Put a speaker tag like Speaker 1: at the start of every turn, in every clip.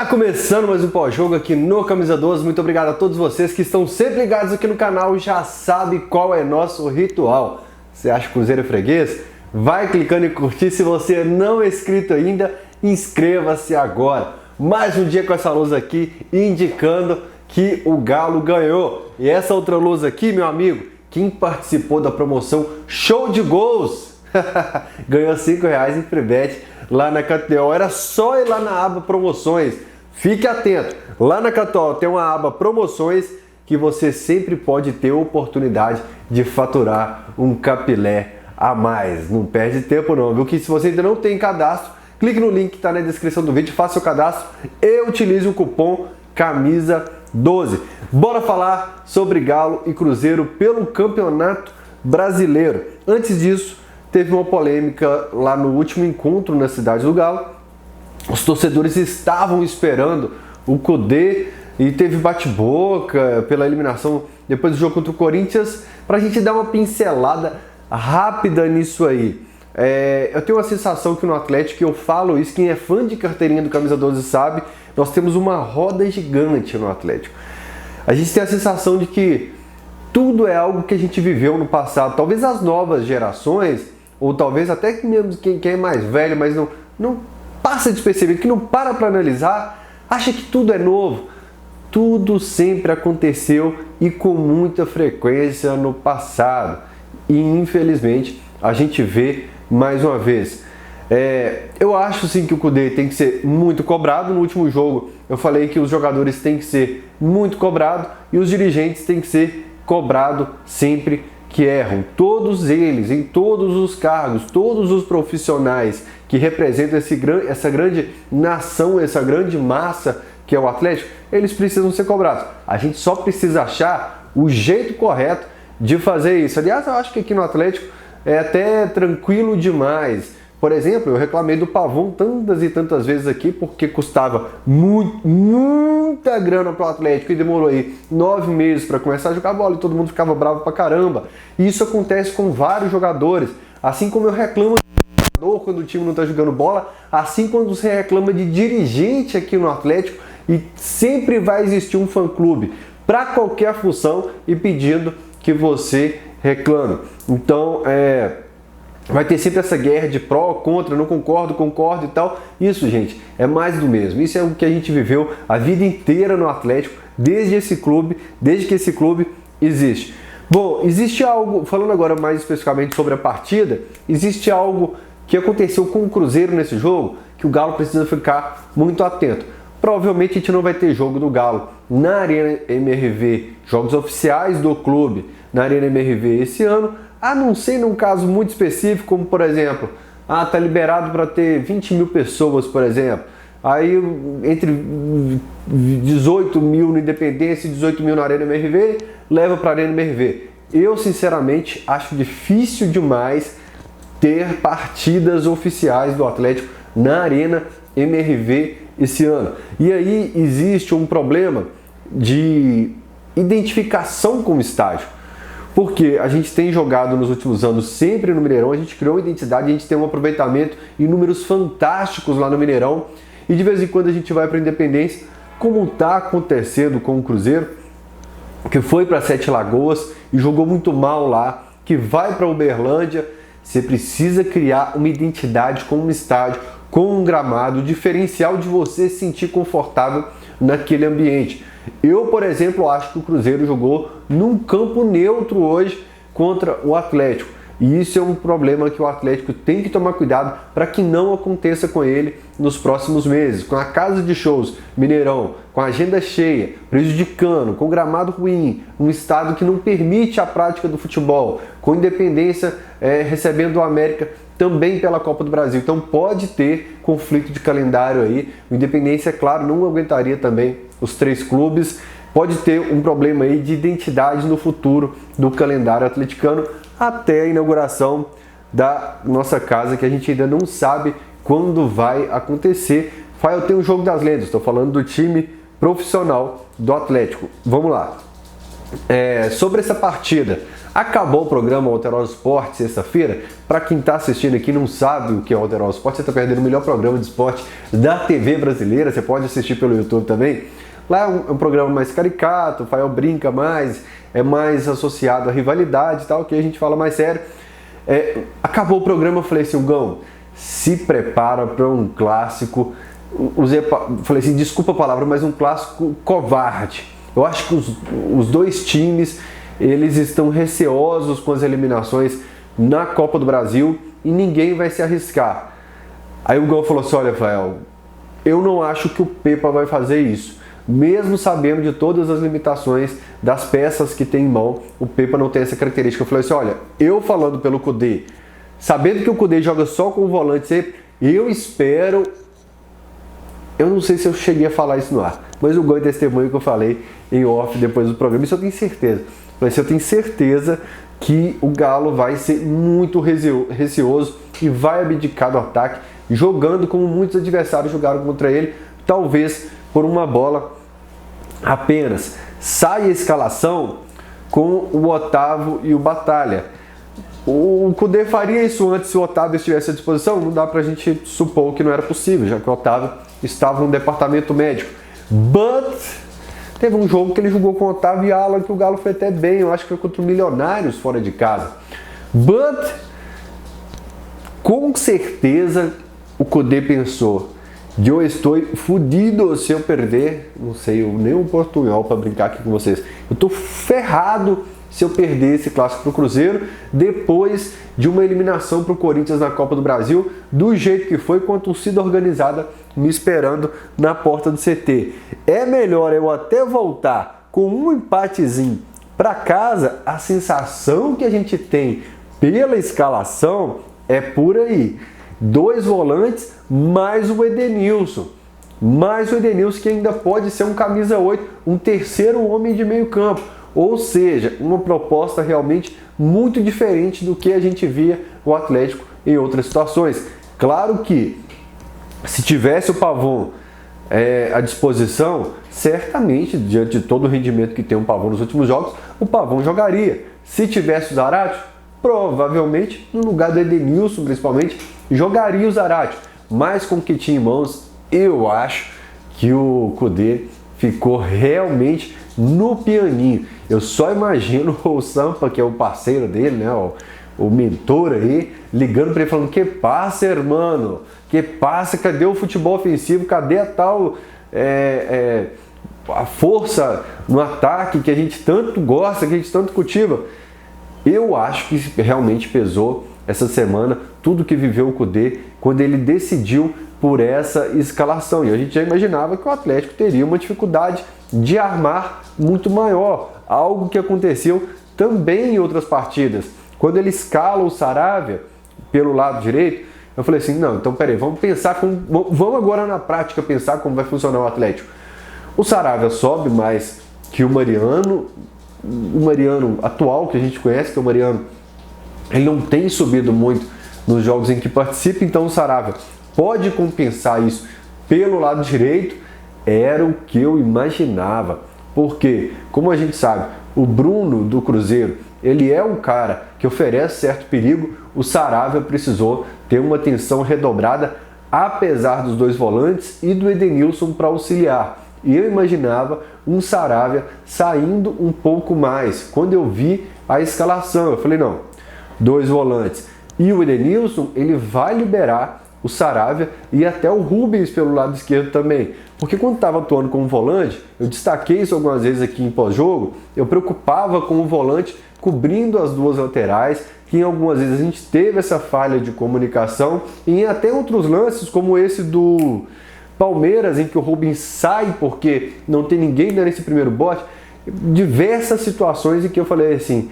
Speaker 1: Tá começando mais um pós-jogo aqui no Camisa 12. Muito obrigado a todos vocês que estão sempre ligados aqui no canal e já sabe qual é nosso ritual. Você acha Cruzeiro é freguês? Vai clicando em curtir. Se você não é inscrito ainda, inscreva-se agora. Mais um dia com essa luz aqui indicando que o Galo ganhou. E essa outra luz aqui, meu amigo, quem participou da promoção Show de Gols ganhou R$5 em Freebet lá na KTO. Era só ir lá na aba promoções. Fique atento, lá na KTO tem uma aba promoções que você sempre pode ter a oportunidade de faturar um capilé a mais. Não perde tempo não, viu? Que se você ainda não tem cadastro, clique no link que está na descrição do vídeo, faça seu cadastro e utilize o cupom CAMISA12. Bora falar sobre Galo e Cruzeiro pelo Campeonato Brasileiro. Antes disso, teve uma polêmica lá no último encontro na cidade do Galo. Os torcedores estavam esperando o Kudê e teve bate-boca pela eliminação depois do jogo contra o Corinthians. Para a gente dar uma pincelada rápida nisso aí. Eu tenho uma sensação que no Atlético, eu falo isso, quem é fã de carteirinha do Camisa 12 sabe, nós temos uma roda gigante no Atlético. A gente tem a sensação de que tudo é algo que a gente viveu no passado. Talvez as novas gerações, ou talvez até mesmo quem é mais velho, mas não passa despercebido, que não para analisar, acha que tudo é novo. Tudo sempre aconteceu e com muita frequência no passado. E infelizmente a gente vê mais uma vez. Eu acho sim que o Kudê tem que ser muito cobrado. No último jogo eu falei que os jogadores têm que ser muito cobrados e os dirigentes têm que ser cobrados sempre que erram. Todos eles, em todos os cargos, todos os profissionais que representam essa grande nação, essa grande massa que é o Atlético, eles precisam ser cobrados. A gente só precisa achar o jeito correto de fazer isso. Aliás, eu acho que aqui no Atlético é até tranquilo demais. Por exemplo, eu reclamei do Pavon tantas e tantas vezes aqui porque custava muita grana para o Atlético e demorou aí 9 meses para começar a jogar bola e todo mundo ficava bravo pra caramba. E isso acontece com vários jogadores. Assim como eu reclamo do jogador quando o time não está jogando bola, assim quando você reclama de dirigente aqui no Atlético, e sempre vai existir um fã-clube para qualquer função e pedindo que você reclame. Então, vai ter sempre essa guerra de pró, contra, não concordo, concordo e tal. Isso, gente, é mais do mesmo. Isso é o que a gente viveu a vida inteira no Atlético, desde que esse clube existe. Bom, existe algo, falando agora mais especificamente sobre a partida, existe algo que aconteceu com o Cruzeiro nesse jogo, que o Galo precisa ficar muito atento. Provavelmente a gente não vai ter jogo do Galo na Arena MRV, jogos oficiais do clube na Arena MRV esse ano, a não ser num caso muito específico, como por exemplo, tá liberado para ter 20 mil pessoas, por exemplo. Aí entre 18 mil no Independência e 18 mil na Arena MRV, leva para a Arena MRV. Eu, sinceramente, acho difícil demais ter partidas oficiais do Atlético na Arena MRV esse ano. E aí existe um problema de identificação com o estádio. Porque a gente tem jogado nos últimos anos sempre no Mineirão, a gente criou uma identidade, a gente tem um aproveitamento e números fantásticos lá no Mineirão. E de vez em quando a gente vai para a Independência, como está acontecendo com o Cruzeiro, que foi para Sete Lagoas e jogou muito mal lá, que vai para Uberlândia. Você precisa criar uma identidade com um estádio, com um gramado, o diferencial de você se sentir confortável naquele ambiente. Eu, por exemplo, acho que o Cruzeiro jogou num campo neutro hoje contra o Atlético. E isso é um problema que o Atlético tem que tomar cuidado para que não aconteça com ele nos próximos meses. Com a casa de shows Mineirão, com a agenda cheia, prejudicando, com gramado ruim, um estado que não permite a prática do futebol, com Independência recebendo o América também pela Copa do Brasil. Então pode ter conflito de calendário aí. O Independência, claro, não aguentaria também os 3 clubes. Pode ter um problema aí de identidade no futuro do calendário atleticano até a inauguração da nossa casa, que a gente ainda não sabe quando vai acontecer. Vai ter um jogo das lendas, estou falando do time profissional do Atlético. Vamos lá. Sobre essa partida. Acabou o programa Alterosa Esporte sexta-feira. Para quem está assistindo aqui e não sabe o que é Alterosa Esporte, você está perdendo o melhor programa de esporte da TV brasileira. Você pode assistir pelo YouTube também. Lá é um programa mais caricato, o Fael brinca mais, é mais associado à rivalidade e tal, que a gente fala mais sério. Acabou o programa, eu falei assim, Gão, se prepara para um clássico, falei assim, desculpa a palavra, mas um clássico covarde. Eu acho que os dois times, eles estão receosos com as eliminações na Copa do Brasil e ninguém vai se arriscar. Aí o Gão falou assim, olha, Fael, eu não acho que o Pepa vai fazer isso. Mesmo sabendo de todas as limitações das peças que tem em mão, o Pepa não tem essa característica. Eu falei assim, olha, eu falando pelo Kudê, sabendo que o Kudê joga só com o volante sempre, eu espero... Eu não sei se eu cheguei a falar isso no ar, mas o Gão é testemunho que eu falei em off depois do programa, isso eu tenho certeza. Eu tenho certeza que o Galo vai ser muito receoso e vai abdicar do ataque, jogando como muitos adversários jogaram contra ele, talvez por uma bola apenas. Sai a escalação com o Otávio e o Batalha. O Kudê faria isso antes se o Otávio estivesse à disposição? Não dá pra gente supor que não era possível, já que o Otávio estava no departamento médico. But teve um jogo que ele jogou com o Otávio e Alan, que o Galo foi até bem, eu acho que foi contra o Milionários fora de casa. But com certeza o Kudê pensou, eu estou fudido se eu perder, não sei, nem um portunhol para brincar aqui com vocês. Eu estou ferrado se eu perder esse clássico para o Cruzeiro, depois de uma eliminação para o Corinthians na Copa do Brasil, do jeito que foi, com a torcida organizada me esperando na porta do CT. É melhor eu até voltar com um empatezinho para casa, a sensação que a gente tem pela escalação é por aí. 2 volantes, mais o Edenilson. Mais o Edenilson, que ainda pode ser um camisa 8, um terceiro homem de meio campo. Ou seja, uma proposta realmente muito diferente do que a gente via o Atlético em outras situações. Claro que, se tivesse o Pavon à disposição, certamente, diante de todo o rendimento que tem o Pavon nos últimos jogos, o Pavon jogaria. Se tivesse o Zarate, provavelmente, no lugar do Edenilson principalmente, jogaria o Zarate. Mas com o que tinha em mãos, eu acho que o Kudê ficou realmente no pianinho. Eu só imagino o Sampa, que é o parceiro dele, né, o mentor aí, ligando para ele falando, que passa, irmão? Que passa? Cadê o futebol ofensivo? Cadê a tal a força no ataque que a gente tanto gosta, que a gente tanto cultiva? Eu acho que realmente pesou essa semana tudo que viveu o Kudê quando ele decidiu por essa escalação. E a gente já imaginava que o Atlético teria uma dificuldade de armar muito maior. Algo que aconteceu também em outras partidas. Quando ele escala o Saravia pelo lado direito, eu falei assim, não, então peraí, vamos agora na prática pensar como vai funcionar o Atlético. O Saravia sobe mais que o Mariano atual que a gente conhece, que é o Mariano, ele não tem subido muito nos jogos em que participa, então o Saravia pode compensar isso pelo lado direito. Era o que eu imaginava, porque, como a gente sabe, o Bruno do Cruzeiro, ele é um cara que oferece certo perigo. O Saravia precisou ter uma atenção redobrada, apesar dos 2 volantes e do Edenilson para auxiliar. E eu imaginava um Saravia saindo um pouco mais. Quando eu vi a escalação, eu falei, não, 2 volantes e o Edenilson, ele vai liberar o Saravia e até o Rubens pelo lado esquerdo também. Porque quando estava atuando como volante, eu destaquei isso algumas vezes aqui em pós-jogo, eu preocupava com o volante cobrindo as 2 laterais, que em algumas vezes a gente teve essa falha de comunicação, e em até outros lances, como esse do Palmeiras, em que o Rubens sai porque não tem ninguém dando esse primeiro bote, diversas situações em que eu falei assim,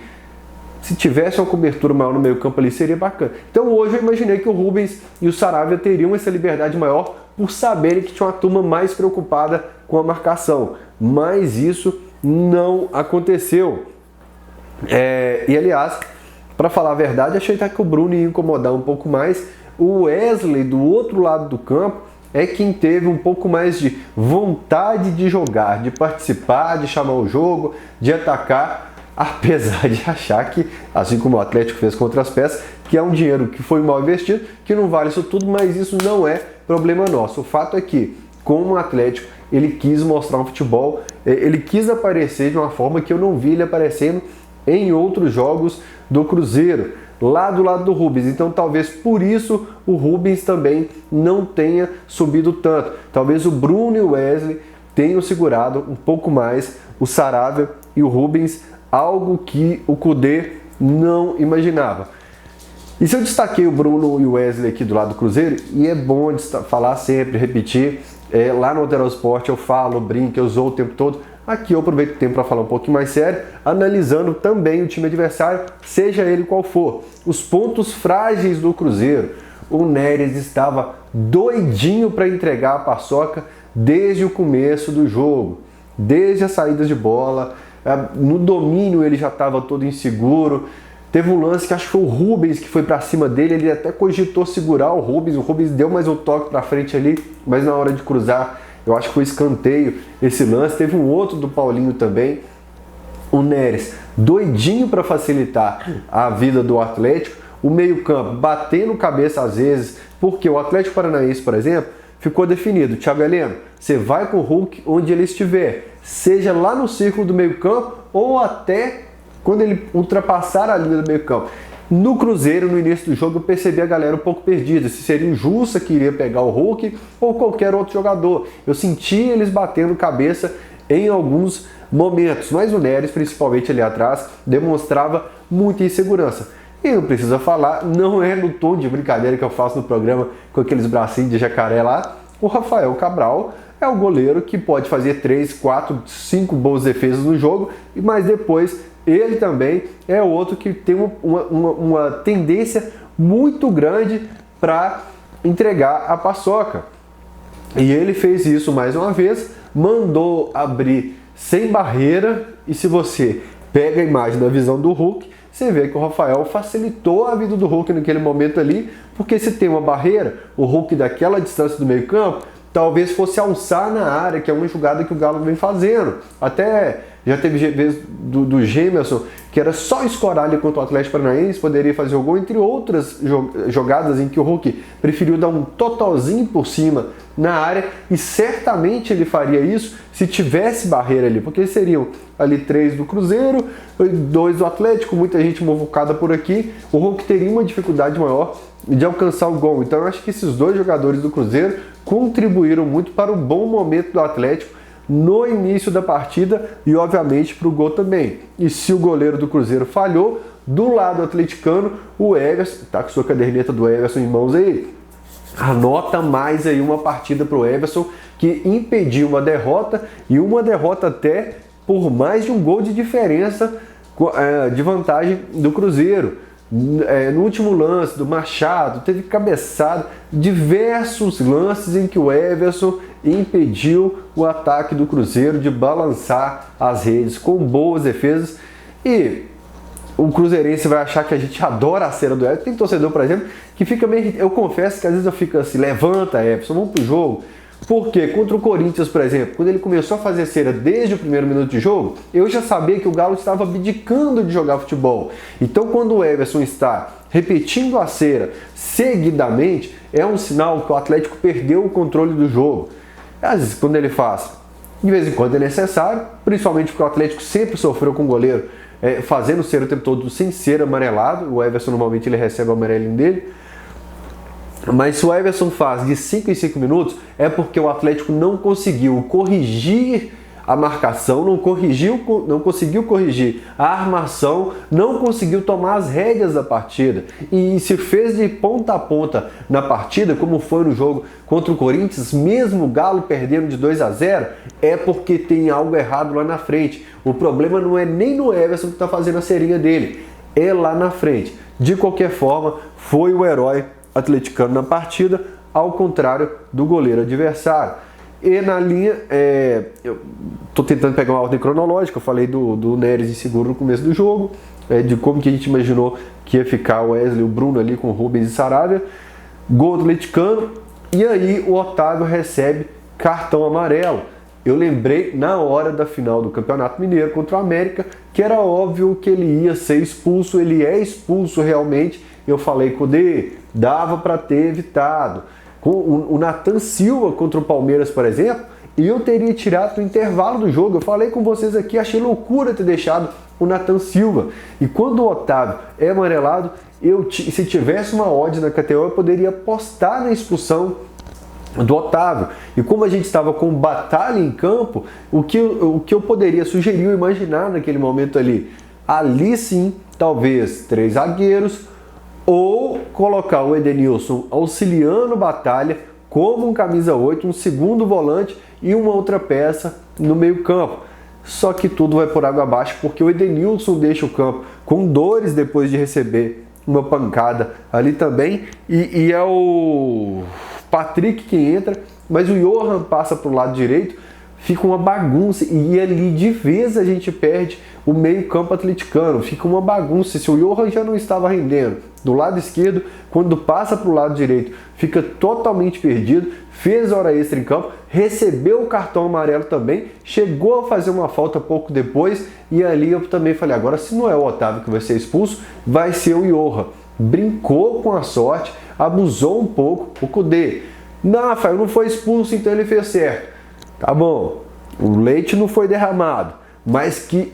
Speaker 1: se tivesse uma cobertura maior no meio campo ali, seria bacana. Então hoje eu imaginei que o Rubens e o Saravia teriam essa liberdade maior por saberem que tinha uma turma mais preocupada com a marcação. Mas isso não aconteceu. E aliás, para falar a verdade, achei até que o Bruno ia incomodar um pouco mais. O Wesley, do outro lado do campo, é quem teve um pouco mais de vontade de jogar, de participar, de chamar o jogo, de atacar, apesar de achar que, assim como o Atlético fez contra as Peças, que é um dinheiro que foi mal investido, que não vale isso tudo, mas isso não é problema nosso. O fato é que, como o Atlético, ele quis mostrar um futebol, ele quis aparecer de uma forma que eu não vi ele aparecendo em outros jogos do Cruzeiro, lá do lado do Rubens. Então talvez por isso o Rubens também não tenha subido tanto. Talvez o Bruno e o Wesley tenham segurado um pouco mais o Saravia e o Rubens, algo que o Kudê não imaginava. E se eu destaquei o Bruno e o Wesley aqui do lado do Cruzeiro, e é bom falar sempre, repetir, lá no Alterosa Esporte eu falo, brinco, eu zoo o tempo todo. Aqui eu aproveito o tempo para falar um pouquinho mais sério, analisando também o time adversário, seja ele qual for. Os pontos frágeis do Cruzeiro. O Neres estava doidinho para entregar a paçoca desde o começo do jogo, desde as saídas de bola. No domínio ele já estava todo inseguro. Teve um lance que acho que foi o Rubens que foi para cima dele, ele até cogitou segurar o Rubens deu mais um toque para frente ali, mas na hora de cruzar, eu acho que foi escanteio esse lance. Teve um outro do Paulinho também. O Neres, doidinho para facilitar a vida do Atlético. O meio-campo batendo cabeça às vezes, porque o Atlético Paranaense, por exemplo, ficou definido. Thiago Heleno, você vai com o Hulk onde ele estiver, seja lá no círculo do meio-campo ou até quando ele ultrapassar a linha do meio-campo. No Cruzeiro, no início do jogo, eu percebi a galera um pouco perdida, se seria o Jussa que iria pegar o Hulk ou qualquer outro jogador. Eu senti eles batendo cabeça em alguns momentos, mas o Neres, principalmente ali atrás, demonstrava muita insegurança. E não precisa falar, não é no tom de brincadeira que eu faço no programa com aqueles bracinhos de jacaré lá, o Rafael Cabral é o goleiro que pode fazer 3, 4, 5 boas defesas no jogo, mas depois ele também é outro que tem uma tendência muito grande para entregar a paçoca. E ele fez isso mais uma vez, mandou abrir sem barreira, e se você pega a imagem da visão do Hulk, você vê que o Rafael facilitou a vida do Hulk naquele momento ali, porque se tem uma barreira, o Hulk daquela distância do meio campo, talvez fosse alçar na área, que é uma jogada que o Galo vem fazendo. Até já teve vez do Gemerson, que era só escorar ali contra o Atlético Paranaense, poderia fazer o gol, entre outras jogadas em que o Hulk preferiu dar um totalzinho por cima na área, e certamente ele faria isso se tivesse barreira ali, porque seriam ali 3 do Cruzeiro, 2 do Atlético, muita gente movocada por aqui, o Hulk teria uma dificuldade maior de alcançar o gol. Então eu acho que esses dois jogadores do Cruzeiro contribuíram muito para o bom momento do Atlético no início da partida e obviamente para o gol também. E se o goleiro do Cruzeiro falhou, do lado atleticano, o Everson, tá com sua caderneta do Everson em mãos aí, anota mais aí uma partida para o Everson, que impediu uma derrota, e uma derrota até por mais de um gol de diferença de vantagem do Cruzeiro. No último lance do Machado, teve cabeçada, diversos lances em que o Everson impediu o ataque do Cruzeiro de balançar as redes com boas defesas. E o cruzeirense vai achar que a gente adora a cera do Everson. Tem torcedor, por exemplo, que fica meio... Eu confesso que às vezes eu fico assim, levanta Everson, vamos pro jogo. Porque contra o Corinthians, por exemplo, quando ele começou a fazer cera desde o primeiro minuto de jogo, eu já sabia que o Galo estava abdicando de jogar futebol. Então quando o Everson está repetindo a cera seguidamente, é um sinal que o Atlético perdeu o controle do jogo. Às vezes quando ele faz, de vez em quando é necessário, principalmente porque o Atlético sempre sofreu com o goleiro fazendo cera o tempo todo sem ser amarelado. O Everson normalmente ele recebe o amarelinho dele. Mas se o Everson faz de 5 em 5 minutos, é porque o Atlético não conseguiu corrigir a marcação, não conseguiu corrigir a armação, não conseguiu tomar as rédeas da partida. E se fez de ponta a ponta na partida, como foi no jogo contra o Corinthians, mesmo o Galo perdendo de 2-0, é porque tem algo errado lá na frente. O problema não é nem no Everson que está fazendo a cerinha dele, é lá na frente. De qualquer forma, foi o herói atleticano na partida, ao contrário do goleiro adversário. E na linha, eu estou tentando pegar uma ordem cronológica, eu falei do Neres inseguro no começo do jogo, de como que a gente imaginou que ia ficar o Wesley, o Bruno ali com o Rubens e Saravia. Gol atleticano, E aí o Otávio recebe cartão amarelo. Eu lembrei na hora da final do Campeonato Mineiro contra o América que era óbvio que ele ia ser expulso, ele é expulso realmente. Eu falei, Cudê, dava para ter evitado. Com o Nathan Silva contra o Palmeiras, por exemplo, eu teria tirado no intervalo do jogo. Eu falei com vocês aqui, achei loucura ter deixado o Nathan Silva. E quando o Otávio é amarelado, se tivesse uma odd na KTO, eu poderia apostar na expulsão do Otávio. E como a gente estava com batalha em campo, o que eu poderia sugerir ou imaginar naquele momento ali sim, talvez 3 zagueiros, ou colocar o Edenilson auxiliando batalha como um camisa 8, um segundo volante e uma outra peça no meio campo. Só que tudo vai por água abaixo, porque o Edenilson deixa o campo com dores depois de receber uma pancada ali também, e é o Patrick que entra, mas o Johan passa para o lado direito, fica uma bagunça, e ali de vez a gente perde o meio campo atleticano, fica uma bagunça. Se o Johan já não estava rendendo do lado esquerdo, quando passa para o lado direito fica totalmente perdido, fez hora extra em campo, recebeu o cartão amarelo também, chegou a fazer uma falta pouco depois, e ali eu também falei, agora se não é o Otávio que vai ser expulso, vai ser o Johan. Brincou com a sorte, abusou um pouco, o Cudê. Não, Rafael, não foi expulso, então ele fez certo. Tá bom, o leite não foi derramado, mas que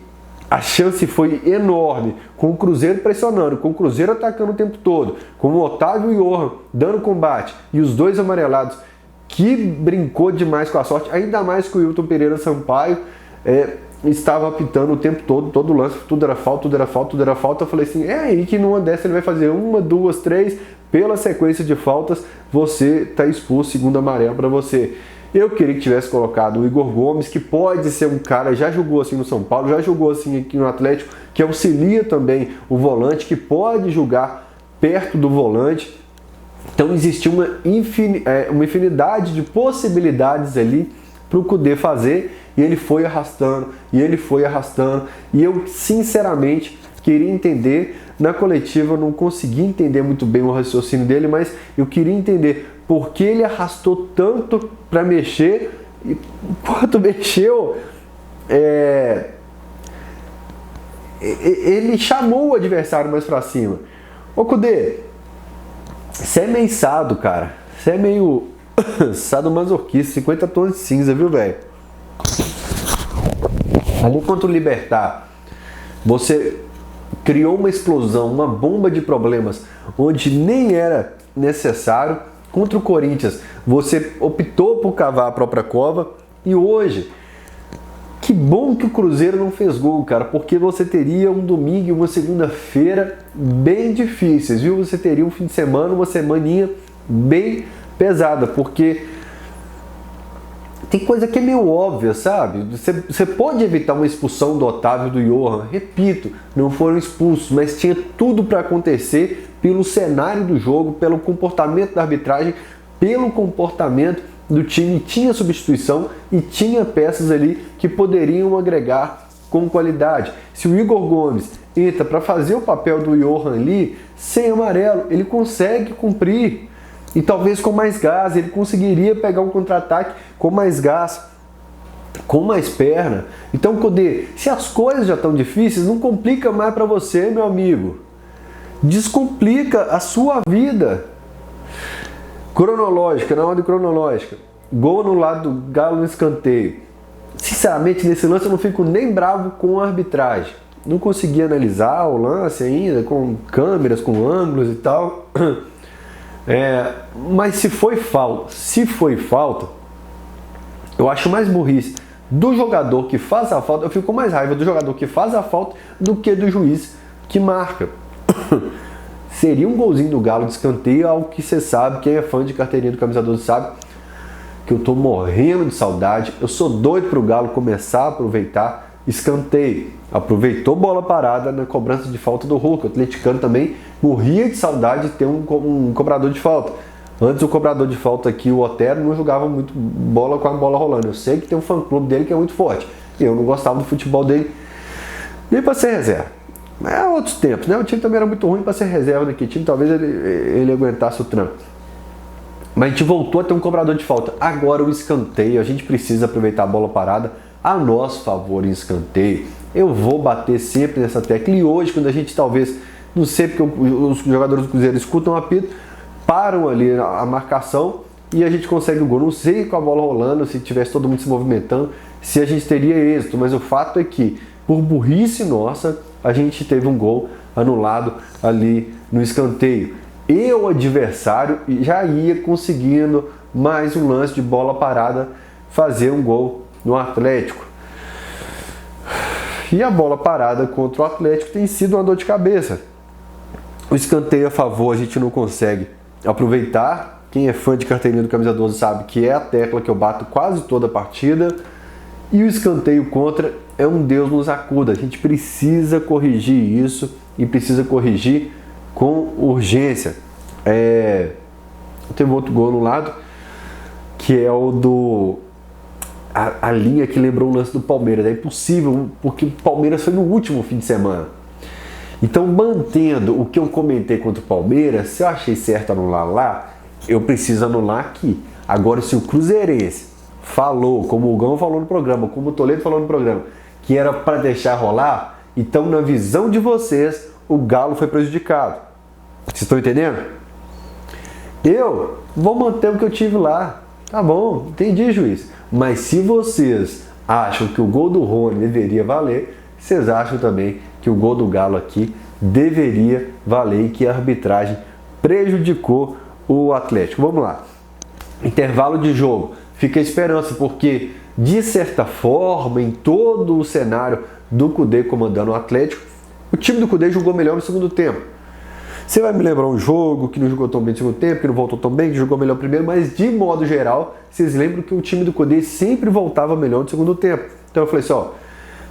Speaker 1: a chance foi enorme, com o Cruzeiro pressionando, com o Cruzeiro atacando o tempo todo, com o Otávio e o Johan dando combate, e os dois amarelados, que brincou demais com a sorte, ainda mais que o Wilton Pereira Sampaio estava apitando o tempo todo o lance, tudo era falta, tudo era falta, tudo era falta. Eu falei assim, é aí que numa dessa ele vai fazer 1, 2, 3, pela sequência de faltas, você está expulso, segundo amarelo para você. Eu queria que tivesse colocado o Igor Gomes, que pode ser um cara, já jogou assim no São Paulo, já jogou assim aqui no Atlético, que auxilia também o volante, que pode jogar perto do volante. Então existiu uma infinidade de possibilidades ali para o Cudê fazer, e ele foi arrastando, e eu sinceramente queria entender. Na coletiva eu não consegui entender muito bem o raciocínio dele, mas eu queria entender por que ele arrastou tanto para mexer, e quando mexeu, ele chamou o adversário mais para cima. Ô Cudê, você é meio sado, cara. Você é meio sadomasoquista, 50 tons de cinza, viu, velho? Ali contra o Libertad, você criou uma explosão, uma bomba de problemas, onde nem era necessário. Contra o Corinthians, você optou por cavar a própria cova. E hoje, que bom que o Cruzeiro não fez gol, cara, porque você teria um domingo e uma segunda-feira bem difíceis, viu? Você teria um fim de semana, uma semaninha bem pesada, porque tem coisa que é meio óbvia, sabe? Você pode evitar uma expulsão do Otávio e do Johan. Repito, não foram expulsos, mas tinha tudo para acontecer pelo cenário do jogo, pelo comportamento da arbitragem, pelo comportamento do time. Tinha substituição e tinha peças ali que poderiam agregar com qualidade. Se o Igor Gomes entra para fazer o papel do Johan ali, sem amarelo, ele consegue cumprir. E talvez com mais gás, ele conseguiria pegar um contra-ataque com mais gás, com mais perna. Então, Cudê, se as coisas já estão difíceis, não complica mais para você, meu amigo. Descomplica a sua vida. Cronológica, na ordem cronológica. Gol no lado do Galo no escanteio. Sinceramente, nesse lance eu não fico nem bravo com a arbitragem. Não consegui analisar o lance ainda, com câmeras, com ângulos e tal. Mas se foi falta, eu acho mais burrice do jogador que faz a falta. Eu fico com mais raiva do jogador que faz a falta do que do juiz que marca. Seria um golzinho do Galo de escanteio, algo que você sabe, quem é fã de carteirinha do Camisa 12 sabe que eu tô morrendo de saudade. Eu sou doido pro Galo começar a aproveitar escanteio. Aproveitou bola parada na cobrança de falta do Hulk. O atleticano também morria de saudade de ter um cobrador de falta. Antes o cobrador de falta aqui, o Otero, não jogava muito bola com a bola rolando. Eu sei que tem um fã-clube dele que é muito forte. Eu não gostava do futebol dele nem para ser reserva. Mas é outros tempos, né? O time também era muito ruim para ser reserva daquele time. Talvez ele aguentasse o tranco. Mas a gente voltou a ter um cobrador de falta. Agora o escanteio, a gente precisa aproveitar a bola parada a nosso favor em escanteio. Eu vou bater sempre nessa tecla. E hoje, quando a gente talvez, não sei porque os jogadores do Cruzeiro escutam o apito, param ali a marcação e a gente consegue o gol. Não sei com a bola rolando, se tivesse todo mundo se movimentando, se a gente teria êxito. Mas o fato é que, por burrice nossa, a gente teve um gol anulado ali no escanteio. E o adversário já ia conseguindo mais um lance de bola parada fazer um gol no Atlético. E a bola parada contra o Atlético tem sido uma dor de cabeça. O escanteio a favor a gente não consegue aproveitar. Quem é fã de carteirinha do Camisa 12 sabe que é a tecla que eu bato quase toda a partida. E o escanteio contra é um Deus nos acuda. A gente precisa corrigir isso e precisa corrigir com urgência. Teve outro gol no lado, que é o do... A linha que lembrou o lance do Palmeiras. É impossível, porque o Palmeiras foi no último fim de semana. Então, mantendo o que eu comentei contra o Palmeiras, se eu achei certo anular lá, eu preciso anular aqui. Agora, se o Cruzeirense falou, como o Gão falou no programa, como o Toledo falou no programa, que era para deixar rolar, então, na visão de vocês, o Galo foi prejudicado. Vocês estão entendendo? Eu vou manter o que eu tive lá. Tá bom, entendi, juiz. Mas se vocês acham que o gol do Rony deveria valer, vocês acham também que o gol do Galo aqui deveria valer e que a arbitragem prejudicou o Atlético. Vamos lá. Intervalo de jogo. Fica a esperança, porque de certa forma, em todo o cenário do Cudê comandando o Atlético, o time do Cudê jogou melhor no segundo tempo. Você vai me lembrar um jogo que não jogou tão bem no segundo tempo, que não voltou tão bem, que jogou melhor primeiro, mas de modo geral, vocês lembram que o time do Cudê sempre voltava melhor no segundo tempo. Então eu falei assim, ó,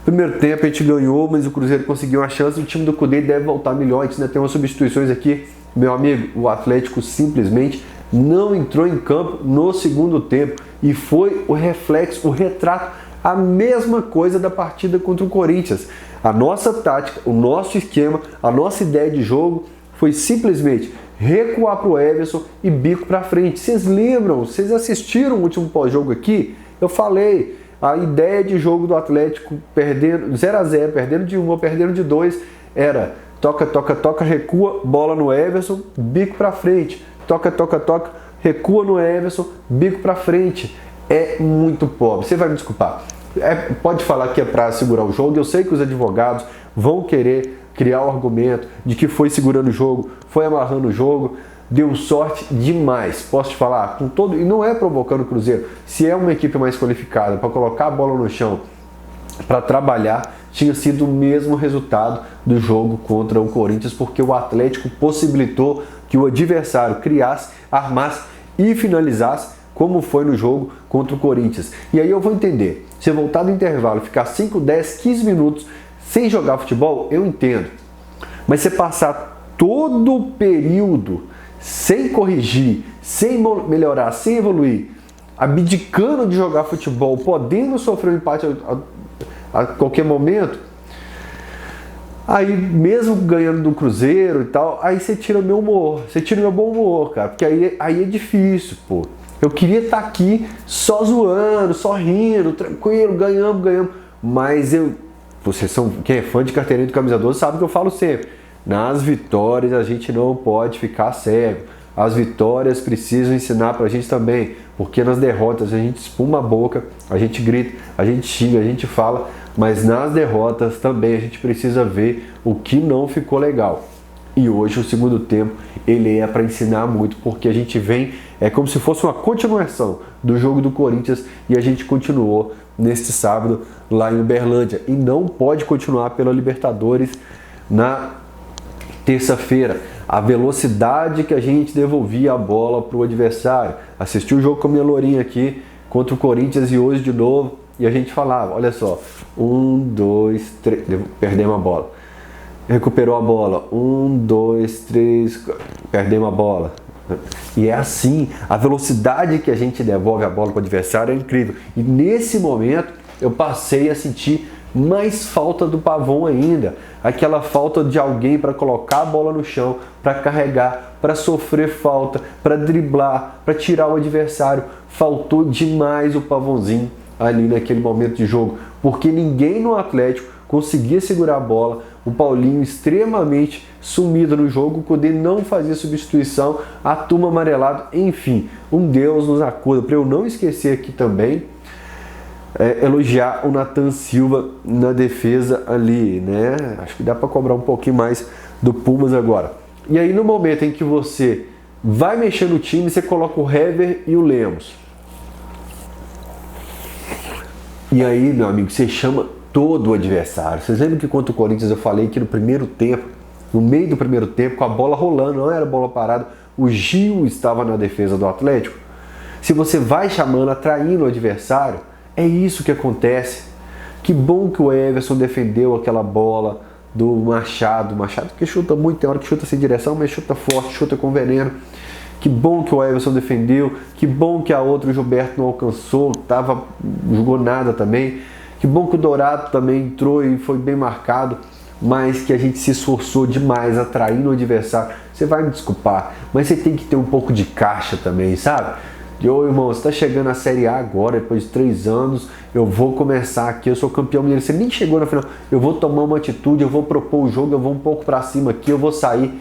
Speaker 1: primeiro tempo a gente ganhou, mas o Cruzeiro conseguiu uma chance, o time do Cudê deve voltar melhor, a gente ainda tem umas substituições aqui. Meu amigo, o Atlético simplesmente não entrou em campo no segundo tempo e foi o reflexo, o retrato, a mesma coisa da partida contra o Corinthians. A nossa tática, o nosso esquema, a nossa ideia de jogo foi simplesmente recuar para o Everson e bico para frente. Vocês lembram? Vocês assistiram o último pós-jogo aqui? Eu falei, a ideia de jogo do Atlético perdendo 0-0, perdendo de 1 ou perdendo de 2, era toca, toca, toca, recua, bola no Everson, bico para frente. Toca, toca, toca, recua no Everson, bico para frente. É muito pobre. Você vai me desculpar. Pode falar que é para segurar o jogo. Eu sei que os advogados vão querer criar o argumento de que foi segurando o jogo, foi amarrando o jogo, deu sorte demais. Posso te falar, com todo, e não é provocando o Cruzeiro. Se é uma equipe mais qualificada para colocar a bola no chão, para trabalhar, tinha sido o mesmo resultado do jogo contra o Corinthians, porque o Atlético possibilitou que o adversário criasse, armasse e finalizasse, como foi no jogo contra o Corinthians. E aí eu vou entender, se voltar do intervalo, ficar 5, 10, 15 minutos sem jogar futebol, eu entendo. Mas você passar todo o período sem corrigir, sem melhorar, sem evoluir, abdicando de jogar futebol, podendo sofrer um empate a qualquer momento, aí mesmo ganhando do Cruzeiro e tal, aí você tira meu humor, você tira meu bom humor, cara, porque aí é difícil, pô. Eu queria estar aqui só zoando, só rindo, tranquilo, ganhamos, mas quem é fã de carteirinha do Camisa 12 sabe que eu falo sempre, nas vitórias a gente não pode ficar cego, as vitórias precisam ensinar pra gente também, porque nas derrotas a gente espuma a boca, a gente grita, a gente xinga, a gente fala, mas nas derrotas também a gente precisa ver o que não ficou legal. E hoje o segundo tempo ele é para ensinar muito, porque a gente vem, é como se fosse uma continuação do jogo do Corinthians e a gente continuou neste sábado lá em Uberlândia. E não pode continuar pela Libertadores na terça-feira. A velocidade que a gente devolvia a bola para o adversário. Assisti o jogo com a minha lourinha aqui contra o Corinthians e hoje de novo. E a gente falava, olha só, 1, 2, 3, perdemos a bola. Recuperou a bola, 1, 2, 3, perdemos a bola. E é assim, a velocidade que a gente devolve a bola para o adversário é incrível. E nesse momento eu passei a sentir mais falta do Pavon ainda. Aquela falta de alguém para colocar a bola no chão, para carregar, para sofrer falta, para driblar, para tirar o adversário. Faltou demais o Pavonzinho ali naquele momento de jogo, porque ninguém no Atlético conseguia segurar a bola. O Paulinho extremamente sumido no jogo, o Cudê não fazia substituição, a turma amarelado, enfim, um Deus nos acuda. Para eu não esquecer aqui também, elogiar o Nathan Silva na defesa ali, né? Acho que dá para cobrar um pouquinho mais do Pumas agora. E aí no momento em que você vai mexer no time, você coloca o Hever e o Lemos. E aí, meu amigo, você chama todo o adversário. Vocês lembram que contra o Corinthians eu falei que no primeiro tempo, no meio do primeiro tempo, com a bola rolando, não era bola parada, o Gil estava na defesa do Atlético? Se você vai chamando, atraindo o adversário, é isso que acontece. Que bom que o Everson defendeu aquela bola do Machado. Machado que chuta muito, tem hora que chuta sem direção, mas chuta forte, chuta com veneno. Que bom que o Everson defendeu. Que bom que a outra, o Gilberto, não alcançou, jogou nada também. Que bom que o Dourado também entrou e foi bem marcado, mas que a gente se esforçou demais atraindo o adversário. Você vai me desculpar, mas você tem que ter um pouco de caixa também, sabe? Ô irmão, você está chegando na Série A agora, depois de 3 anos, eu vou começar aqui, eu sou campeão mineiro, você nem chegou na final, eu vou tomar uma atitude, eu vou propor o jogo, eu vou um pouco para cima aqui, eu vou sair.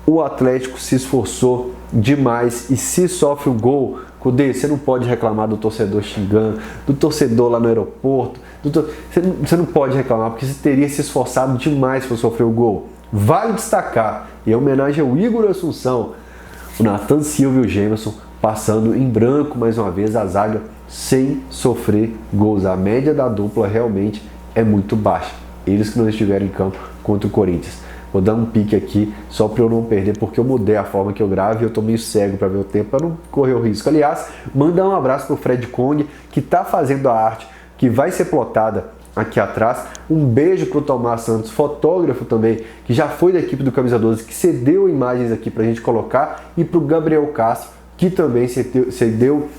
Speaker 1: O Atlético se esforçou demais e se sofre um gol, Cudê, você não pode reclamar do torcedor xingando, do torcedor lá no aeroporto, você não pode reclamar, porque você teria se esforçado demais para sofrer o gol. Vale destacar, em homenagem ao Igor Assunção, o Nathan Silva e o Gemerson passando em branco mais uma vez a zaga sem sofrer gols. A média da dupla realmente é muito baixa. Eles que não estiveram em campo contra o Corinthians. Vou dar um pique aqui só para eu não perder, porque eu mudei a forma que eu gravo e eu tô meio cego para ver o tempo, para não correr o risco. Aliás, mandar um abraço pro Fred Kong, que tá fazendo a arte, que vai ser plotada aqui atrás. Um beijo pro Tomás Santos, fotógrafo também, que já foi da equipe do Camisa 12, que cedeu imagens aqui pra gente colocar, e pro Gabriel Castro, que também cedeu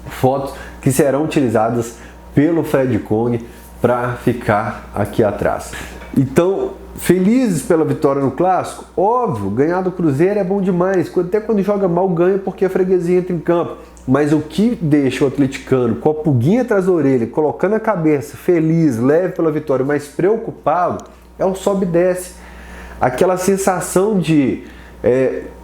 Speaker 1: fotos que serão utilizadas pelo Fred Kong para ficar aqui atrás. Então, felizes pela vitória no Clássico? Óbvio, ganhar do Cruzeiro é bom demais, até quando joga mal ganha porque a freguesia entra em campo. Mas o que deixa o atleticano com a pulguinha atrás da orelha, colocando a cabeça, feliz, leve pela vitória, mas preocupado, é o sobe e desce. Aquela sensação de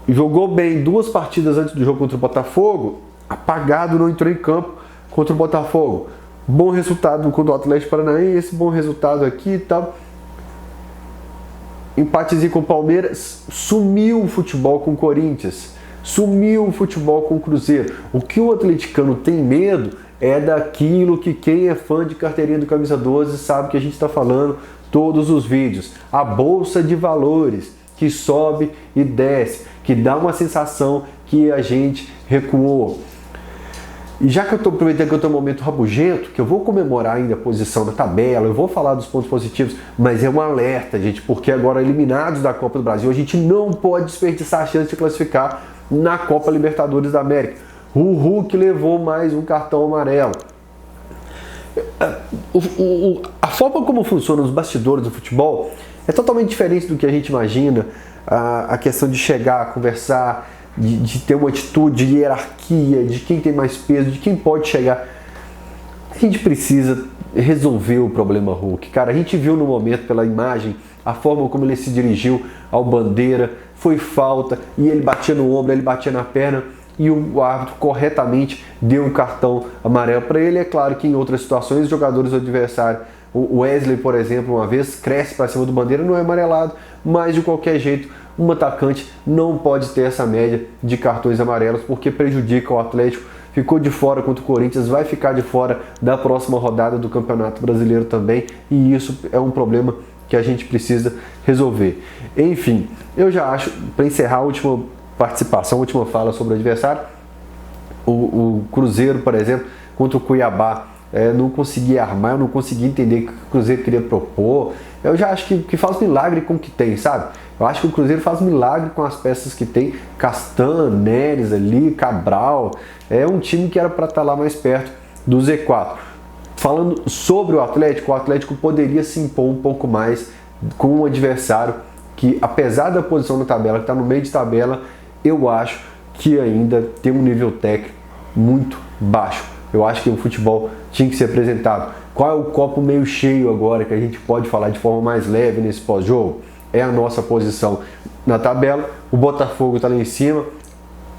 Speaker 1: jogou bem 2 partidas antes do jogo contra o Botafogo, apagado, não entrou em campo contra o Botafogo. Bom resultado contra o Atlético Paranaense, bom resultado aqui e tal. Empatezinho com o Palmeiras, sumiu o futebol com o Corinthians, sumiu o futebol com o Cruzeiro. O que o atleticano tem medo é daquilo que quem é fã de carteirinha do Camisa 12 sabe que a gente está falando todos os vídeos. A bolsa de valores que sobe e desce, que dá uma sensação que a gente recuou. E já que eu estou aproveitando que eu estou num momento rabugento, que eu vou comemorar ainda a posição na tabela, eu vou falar dos pontos positivos, mas é um alerta, gente, porque agora eliminados da Copa do Brasil, a gente não pode desperdiçar a chance de classificar na Copa Libertadores da América. O Hulk levou mais um cartão amarelo. A forma como funciona os bastidores do futebol é totalmente diferente do que a gente imagina. A questão de chegar, conversar, de ter uma atitude de hierarquia, de quem tem mais peso, de quem pode chegar. A gente precisa resolver o problema Hulk. Cara, a gente viu no momento, pela imagem, a forma como ele se dirigiu ao Bandeira, foi falta, e ele batia no ombro, ele batia na perna, e o árbitro corretamente deu um cartão amarelo para ele. É claro que em outras situações, os jogadores do adversário, o Wesley, por exemplo, uma vez cresce para cima do Bandeira, não é amarelado, mas de qualquer jeito, um atacante não pode ter essa média de cartões amarelos, porque prejudica o Atlético. Ficou de fora contra o Corinthians, vai ficar de fora da próxima rodada do Campeonato Brasileiro também, e isso é um problema que a gente precisa resolver. Enfim, eu já acho, para encerrar a última participação, a última fala sobre o adversário, o Cruzeiro, por exemplo, contra o Cuiabá, não consegui armar, eu não consegui entender o que o Cruzeiro queria propor. Eu já acho que faz milagre com o que tem, sabe? Eu acho que o Cruzeiro faz milagre com as peças que tem. Castan, Neres ali, Cabral. É um time que era para estar lá mais perto do Z4. falando sobre o Atlético poderia se impor um pouco mais com um adversário que, apesar da posição na tabela, que está no meio de tabela, eu acho que ainda tem um nível técnico muito baixo. Eu acho que o futebol tinha que ser apresentado. Qual é o copo meio cheio agora que a gente pode falar de forma mais leve nesse pós-jogo? É a nossa posição na tabela. O Botafogo está lá em cima,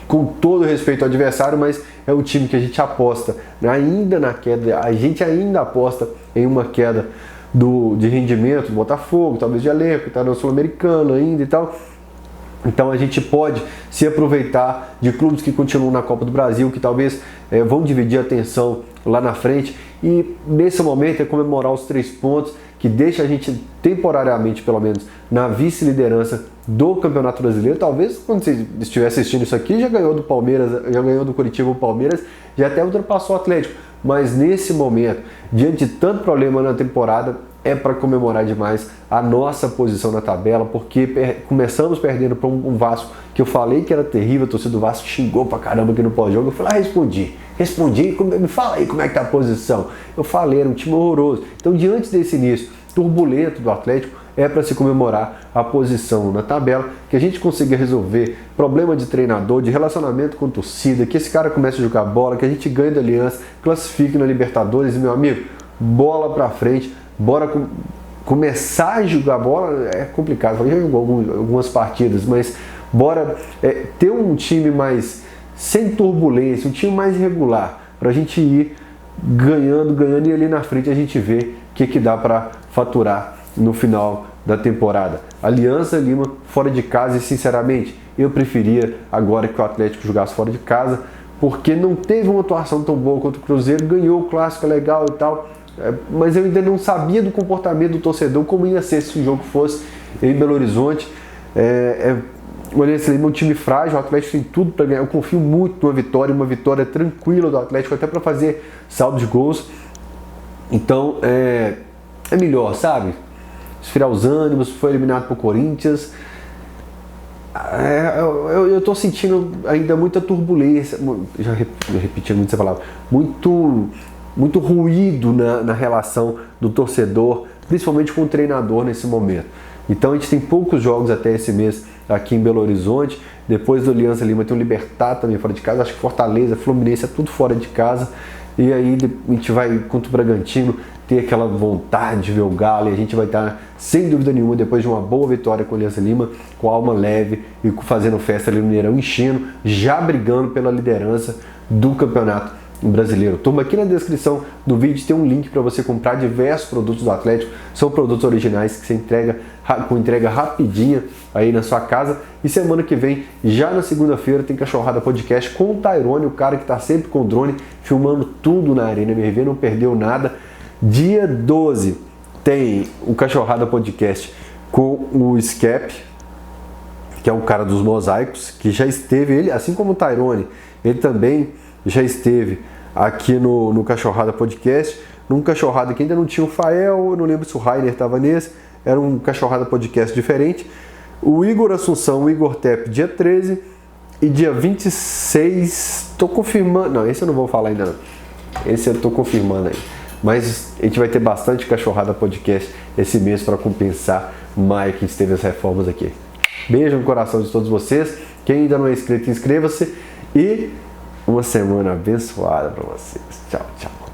Speaker 1: com todo respeito ao adversário, mas é o time que a gente aposta ainda na queda. A gente ainda aposta em uma queda de rendimento do Botafogo, talvez de elenco, está no Sul-Americano ainda e tal. Então a gente pode se aproveitar de clubes que continuam na Copa do Brasil, que talvez vão dividir a atenção lá na frente, e nesse momento é comemorar os 3 pontos que deixa a gente temporariamente, pelo menos, na vice-liderança do Campeonato Brasileiro. Talvez quando você estiver assistindo isso aqui já ganhou do Palmeiras, já ganhou do Curitiba o Palmeiras, já até ultrapassou o Atlético, mas nesse momento, diante de tanto problema na temporada, é para comemorar demais a nossa posição na tabela, porque começamos perdendo para um Vasco que eu falei que era terrível, a torcida do Vasco xingou pra caramba aqui no pós-jogo. Eu falei, respondi, me fala aí como é que tá a posição. Eu falei, era um time horroroso. Então, diante desse início turbulento do Atlético, é para se comemorar a posição na tabela, que a gente consiga resolver problema de treinador, de relacionamento com torcida, que esse cara comece a jogar bola, que a gente ganhe da Aliança, classifique na Libertadores. E, meu amigo, bola para frente. Bora começar a jogar bola. É complicado, já jogou algumas partidas, mas bora ter um time mais sem turbulência, um time mais regular, para a gente ir ganhando, e ali na frente a gente vê o que dá para faturar no final da temporada. Aliança Lima fora de casa, e sinceramente eu preferia agora que o Atlético jogasse fora de casa, porque não teve uma atuação tão boa quanto o Cruzeiro, ganhou o clássico legal e tal. Mas eu ainda não sabia do comportamento do torcedor, como ia ser se o jogo fosse em Belo Horizonte. O Aliança Lima é um time frágil, o Atlético tem tudo para ganhar. Eu confio muito numa vitória, uma vitória tranquila do Atlético, até para fazer saldo de gols. Então é melhor, sabe? Esfriar os ânimos. Foi eliminado por Corinthians. Eu estou sentindo ainda muita turbulência, já repetindo muito essa palavra, muito ruído na relação do torcedor, principalmente com o treinador nesse momento. Então a gente tem poucos jogos até esse mês aqui em Belo Horizonte. Depois do Aliança Lima tem o Libertad também fora de casa. Acho que Fortaleza, Fluminense é tudo fora de casa. E aí a gente vai contra o Bragantino ter aquela vontade de ver o Galo. E a gente vai estar, sem dúvida nenhuma, depois de uma boa vitória com o Aliança Lima, com a alma leve e fazendo festa ali no Mineirão, enchendo, já brigando pela liderança do Campeonato Brasileiro. Turma, aqui na descrição do vídeo tem um link para você comprar diversos produtos do Atlético. São produtos originais que você entrega com entrega rapidinha aí na sua casa. E semana que vem, já na segunda-feira, tem Cachorrada Podcast com o Tairone, o cara que está sempre com o drone, filmando tudo na Arena MRV, não perdeu nada. Dia 12 tem o Cachorrada Podcast com o Scap, que é o cara dos mosaicos, que já esteve, ele, assim como o Tairone, ele também já esteve aqui no Cachorrada Podcast, num Cachorrada que ainda não tinha o Fael, eu não lembro se o Rainer estava nesse, era um Cachorrada Podcast diferente. O Igor Assunção, o Igor Tepp, dia 13, e dia 26, tô confirmando, não, esse eu não vou falar ainda não, esse eu tô confirmando aí, mas a gente vai ter bastante Cachorrada Podcast esse mês para compensar maio que teve as reformas aqui. Beijo no coração de todos vocês, quem ainda não é inscrito, inscreva-se, e uma semana abençoada para vocês. Tchau, tchau.